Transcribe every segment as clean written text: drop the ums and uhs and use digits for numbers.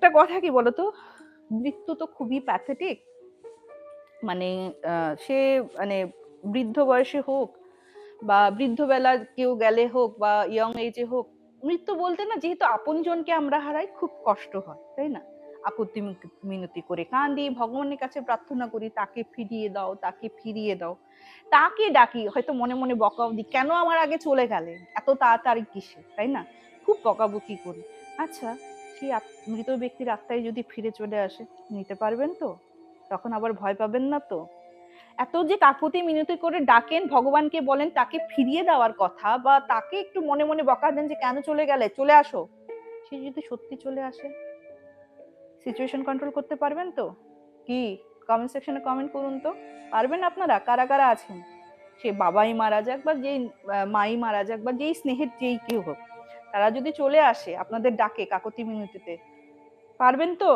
একটা কথা কি বলতো, মৃত্যু তো খুবই প্যাথেটিক। মানে সে মানে বৃদ্ধ বয়সে হোক বা বৃদ্ধ বেলা কেউ গেলে হোক বা ইয়ং এজে হোক, মৃত্যু বলতে না যেহেতু আপনজনকে আমরা হারাই খুব কষ্ট হয়, তাই না? আকুতি মিনতি করে কাঁদি, ভগবানের কাছে প্রার্থনা করি তাকে ফিরিয়ে দাও, তাকে ফিরিয়ে দাও, তাকে ডাকি, হয়তো মনে মনে বকাও দিই, কেন আমার আগে চলে গেলে, এত তাড়াতাড়ি কিসে, তাই না? খুব বকাবকি করি। আচ্ছা, সেই মৃত ব্যক্তির আত্মায় যদি ফিরে চলে আসে, নিতে পারবেন তো? তখন আবার ভয় পাবেন না তো? এত যে কাকুতি মিনতি করে ডাকেন, ভগবানকে বলেন তাকে ফিরিয়ে দেওয়ার কথা, বা তাকে একটু মনে মনে বকা দেন যে কেন চলে গেলে, চলে আসো, সে যদি সত্যি চলে আসে, সিচুয়েশন কন্ট্রোল করতে পারবেন তো? কি, কমেন্ট সেকশনে কমেন্ট করুন তো। পারবেন আপনারা? কারা কারা আছেন? সে বাবাই মারা যাক বা যেই মাই মারা যাক বা যেই স্নেহের যেই কেউ হোক, তারা যদি চলে আসে আপনাদের ডাকে কাকতি মিনতিতে, পারবেন তো?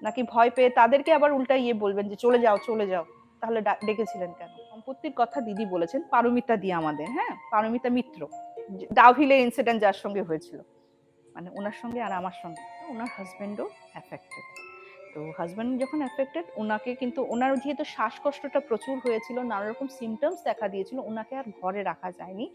নাকি ভয় পেয়ে তাদেরকে আবার উল্টা ইয়ে বলবেন যে চলে যাও চলে যাও, তাহলে ডেকেছিলেন কেন? সম্পত্তির কথা দিদি বলেছেন, পারমিতা দি আমাদের, হ্যাঁ, পারমিতা মিত্র, ডাউহিলের ইনসিডেন্ট যার সঙ্গে হয়েছিল, মানে ওনার সঙ্গে আর আমার সঙ্গে, ওনার হাজবেন্ডও অ্যাফেক্টেড। তো হাজব্যান্ড যখন অ্যাফেক্টেড, ওনাকে কিন্তু, ওনার যেহেতু শ্বাসকষ্টটা প্রচুর হয়েছিল, নানা রকম সিমটমস দেখা দিয়েছিল, ওনাকে আর ঘরে রাখা যায়নি।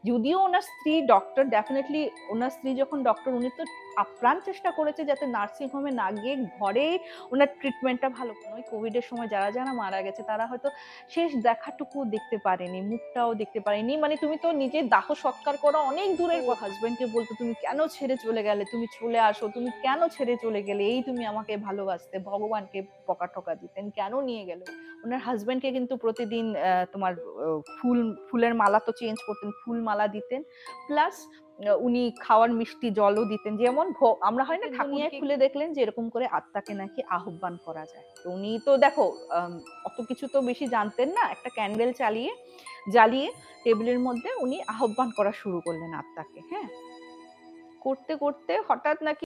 যদিও ওনার স্ত্রী ডক্টর, ডেফিনেটলি ওনার স্ত্রী যখন ডক্টর, উনি তো আপ্রাণ চেষ্টা করেছে যাতে নার্সিং হোমে না গিয়ে ঘরে ওনার ট্রিটমেন্টটা ভালো করে। ওই কোভিডের সময় যারা যারা মারা গেছে তারা হয়তো শেষ দেখাটুকু দেখতে পারেনি, মুখটাও দেখতে পারেনি। মানে তুমি তো নিজের দাহ সৎকার করা অনেক দূরের কথা, হাজবেন্ডকে বলতো তুমি কেন ছেড়ে চলে গেলে, তুমি চলে আসো, তুমি কেন ছেড়ে চলে গেলে, এই তুমি আমাকে ভালোবাসতে, ভগবানকে বকা ঠকা দিতেন, কেন নিয়ে গেল। ওনার হাজবেন্ডকে কিন্তু প্রতিদিন তোমার ফুলের মালা তো চেঞ্জ করতেন, ফুল মালা দিতেন, প্লাস উনি খাওয়ার মিষ্টি জলও দিতেন। যেমন আমরা হয় না দুনিয়ায় খুলে দেখলেন যে এরকম করে আত্মাকে নাকি আহ্বান করা যায়, তো উনি তো দেখো অত কিছু তো বেশি জানতেন না, একটা ক্যান্ডেল জ্বালিয়ে টেবিলের মধ্যে উনি আহ্বান করা শুরু করলেন আত্মাকে। হ্যাঁ, করতে করতে হঠাৎ নাকি